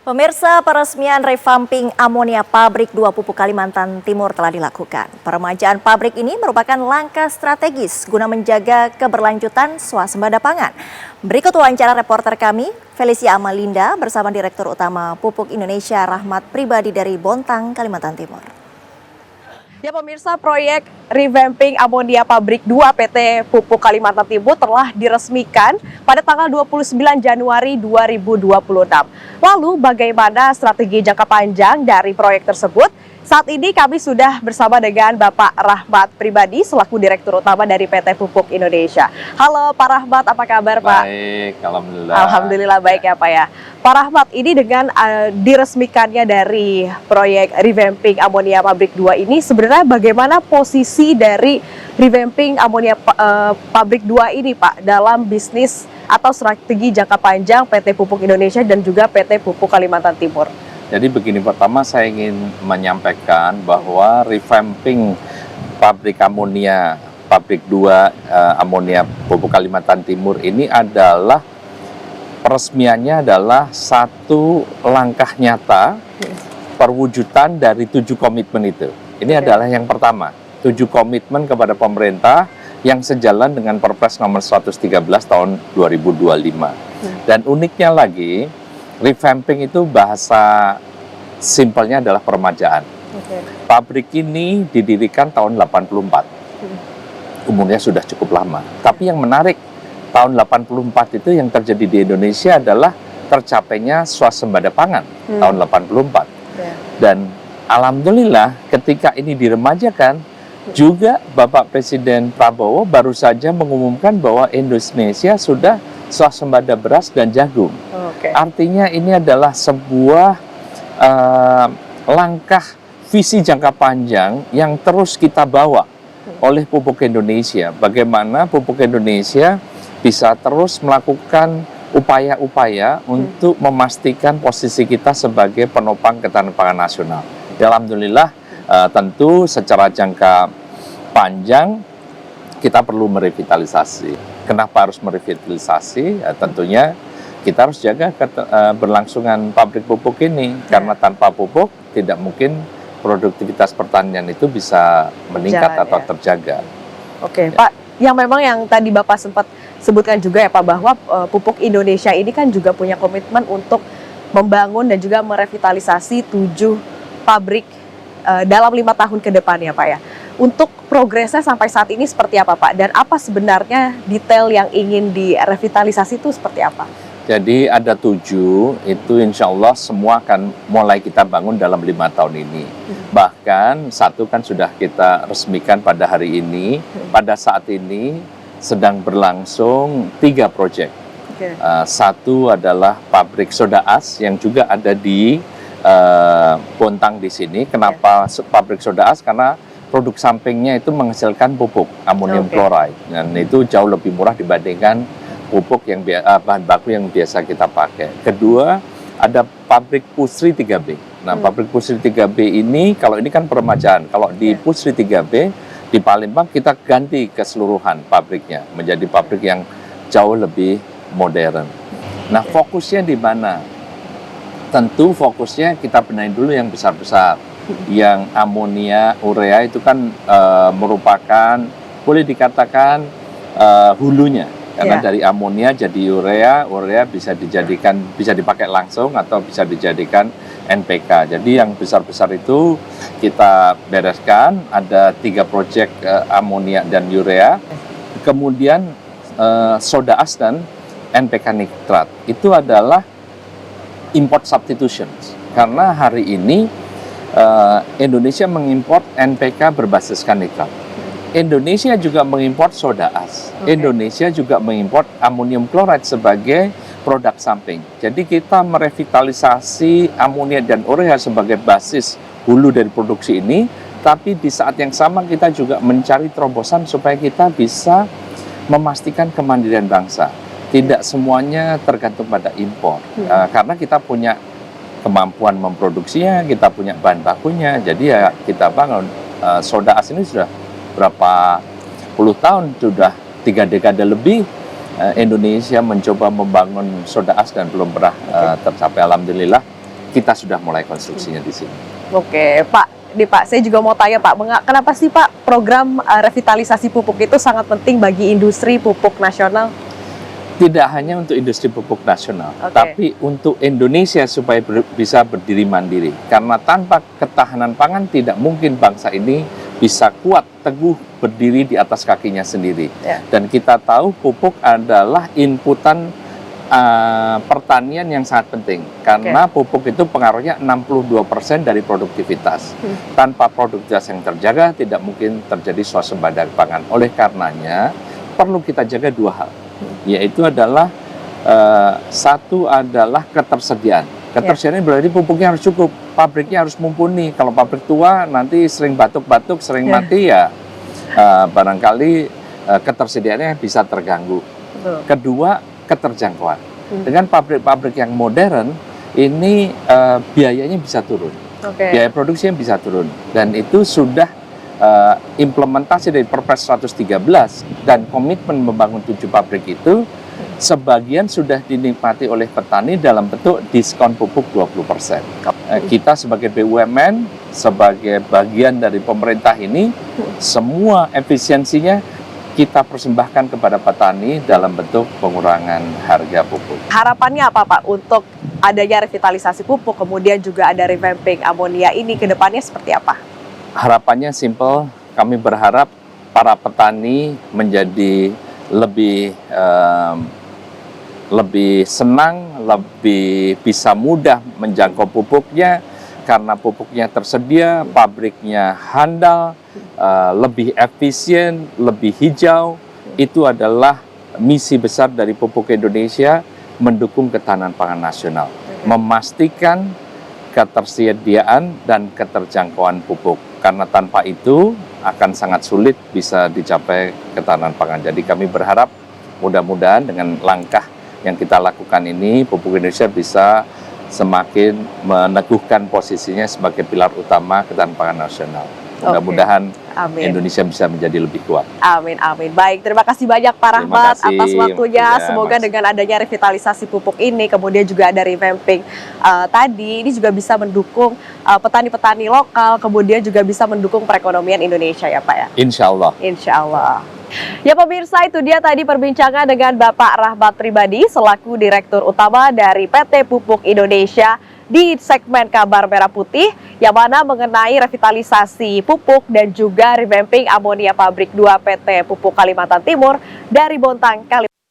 Pemirsa, peresmian revamping amonia pabrik 2 Pupuk Kalimantan Timur telah dilakukan. Peremajaan pabrik ini merupakan langkah strategis guna menjaga keberlanjutan swasembada pangan. Berikut wawancara reporter kami, Felicia Amalinda bersama Direktur Utama Pupuk Indonesia Rahmat Pribadi dari Bontang, Kalimantan Timur. Ya pemirsa, proyek revamping amonia pabrik 2 PT Pupuk Kalimantan Timur telah diresmikan pada tanggal 29 Januari 2026. Lalu bagaimana strategi jangka panjang dari proyek tersebut? Saat ini kami sudah bersama dengan Bapak Rahmat Pribadi selaku Direktur Utama dari PT Pupuk Indonesia. Halo Pak Rahmat, apa kabar Pak? Baik, Alhamdulillah. Alhamdulillah baik ya Pak ya. Pak Rahmat, ini dengan diresmikannya dari proyek revamping amonia pabrik 2 ini, sebenarnya bagaimana posisi dari revamping amonia pabrik 2 ini Pak dalam bisnis atau strategi jangka panjang PT Pupuk Indonesia dan juga PT Pupuk Kalimantan Timur? Jadi begini, pertama saya ingin menyampaikan bahwa revamping pabrik amonia pabrik 2 amonia Pupuk Kalimantan Timur ini adalah peresmiannya adalah satu langkah nyata perwujudan dari 7 komitmen itu. Ini adalah yang pertama, 7 komitmen kepada pemerintah yang sejalan dengan Perpres nomor 113 tahun 2025. Dan uniknya lagi, revamping itu bahasa simpelnya adalah peremajaan. Pabrik ini didirikan tahun 84. Umurnya sudah cukup lama. Tapi yang menarik, tahun 84 itu yang terjadi di Indonesia adalah tercapainya swasembada pangan tahun 84. Dan alhamdulillah ketika ini diremajakan, juga Bapak Presiden Prabowo baru saja mengumumkan bahwa Indonesia sudah swasembada beras dan jagung. Artinya ini adalah sebuah langkah visi jangka panjang yang terus kita bawa oleh Pupuk Indonesia. Bagaimana Pupuk Indonesia bisa terus melakukan upaya-upaya untuk memastikan posisi kita sebagai penopang ketahanan pangan nasional. Alhamdulillah, tentu secara jangka panjang kita perlu merevitalisasi. Kenapa harus merevitalisasi? Tentunya kita harus jaga berlangsungan pabrik pupuk ini, karena tanpa pupuk tidak mungkin produktivitas pertanian itu bisa meningkat atau terjaga. Oke, ya. Pak, yang memang yang tadi Bapak sempat sebutkan juga ya Pak, bahwa Pupuk Indonesia ini kan juga punya komitmen untuk membangun dan juga merevitalisasi 7 pabrik dalam 5 tahun ke depan ya Pak ya. Untuk progresnya sampai saat ini seperti apa Pak? Dan apa sebenarnya detail yang ingin direvitalisasi itu seperti apa? Jadi ada 7, itu insya Allah semua akan mulai kita bangun dalam 5 tahun ini. Bahkan 1 kan sudah kita resmikan pada hari ini. Pada saat ini sedang berlangsung 3 proyek. 1 adalah pabrik soda as yang juga ada di Bontang di sini. Kenapa pabrik soda as? Karena produk sampingnya itu menghasilkan pupuk amonium chloride. Dan itu jauh lebih murah dibandingkan pupuk yang bahan baku yang biasa kita pakai. Kedua, ada pabrik Pusri 3B. Nah, pabrik Pusri 3B ini, kalau ini kan peremajaan. Kalau di Pusri 3B, di Palembang kita ganti keseluruhan pabriknya. Menjadi pabrik yang jauh lebih modern. Nah, fokusnya di mana? Tentu fokusnya kita benahin dulu yang besar-besar. Yang amonia, urea itu kan merupakan, boleh dikatakan hulunya. Karena dari amonia jadi urea bisa dipakai langsung atau bisa dijadikan NPK. Jadi yang besar-besar itu kita bereskan, ada 3 proyek amonia dan urea. Kemudian soda as dan NPK nitrat. Itu adalah import substitutions. Karena hari ini Indonesia mengimport NPK berbasiskan nitrat. Indonesia juga mengimport soda as. Indonesia juga mengimport amonium chloride sebagai produk samping. Jadi kita merevitalisasi amonia dan urea sebagai basis hulu dari produksi ini, tapi di saat yang sama kita juga mencari terobosan supaya kita bisa memastikan kemandirian bangsa. Tidak semuanya tergantung pada impor. Karena kita punya kemampuan memproduksinya, kita punya bahan bakunya. Jadi ya kita bangun soda as ini sudah berapa puluh tahun, sudah 3 dekade lebih Indonesia mencoba membangun soda as dan belum pernah tercapai. Alhamdulillah kita sudah mulai konstruksinya di sini. Oke, Pak. Pak, saya juga mau tanya Pak, kenapa sih Pak program revitalisasi pupuk itu sangat penting bagi industri pupuk nasional? Tidak hanya untuk industri pupuk nasional, tapi untuk Indonesia supaya bisa berdiri mandiri. Karena tanpa ketahanan pangan tidak mungkin bangsa ini bisa kuat, teguh, berdiri di atas kakinya sendiri. Dan kita tahu pupuk adalah inputan pertanian yang sangat penting. Karena pupuk itu pengaruhnya 62% dari produktivitas. Tanpa produktivitas yang terjaga, tidak mungkin terjadi swasembada pangan. Oleh karenanya, perlu kita jaga dua hal. Yaitu adalah satu adalah ketersediaan. Ketersediaan berarti pupuknya harus cukup, pabriknya harus mumpuni. Kalau pabrik tua nanti sering batuk-batuk, sering mati ya barangkali ketersediaannya bisa terganggu. Kedua, keterjangkauan. Dengan pabrik-pabrik yang modern ini biayanya bisa turun. Biaya produksinya bisa turun. Dan itu sudah implementasi dari Perpres 113 dan komitmen membangun 7 pabrik itu sebagian sudah dinikmati oleh petani dalam bentuk diskon pupuk 20%. Kita sebagai BUMN, sebagai bagian dari pemerintah ini, semua efisiensinya kita persembahkan kepada petani dalam bentuk pengurangan harga pupuk. Harapannya apa Pak untuk adanya revitalisasi pupuk, kemudian juga ada revamping amonia ini ke depannya seperti apa? Harapannya simple, kami berharap para petani menjadi lebih senang, lebih bisa mudah menjangkau pupuknya, karena pupuknya tersedia, pabriknya handal, lebih efisien, lebih hijau. Itu adalah misi besar dari Pupuk Indonesia, mendukung ketahanan pangan nasional, memastikan ketersediaan dan keterjangkauan pupuk. Karena tanpa itu akan sangat sulit bisa dicapai ketahanan pangan. Jadi kami berharap mudah-mudahan dengan langkah yang kita lakukan ini, Pupuk Indonesia bisa semakin meneguhkan posisinya sebagai pilar utama ketahanan pangan nasional. Mudah-mudahan Indonesia bisa menjadi lebih kuat. Amin, amin. Baik, terima kasih banyak Pak Rahmat atas waktunya. Semoga dengan adanya revitalisasi pupuk ini, kemudian juga ada revamping tadi, ini juga bisa mendukung petani-petani lokal, kemudian juga bisa mendukung perekonomian Indonesia ya Pak ya? Insya Allah. Insya Allah. Ya pemirsa, itu dia tadi perbincangan dengan Bapak Rahmat Pribadi selaku Direktur Utama dari PT Pupuk Indonesia di segmen Kabar Merah Putih, yang mana mengenai revitalisasi pupuk dan juga revamping amonia pabrik 2 PT Pupuk Kalimantan Timur dari Bontang, Kalimantan.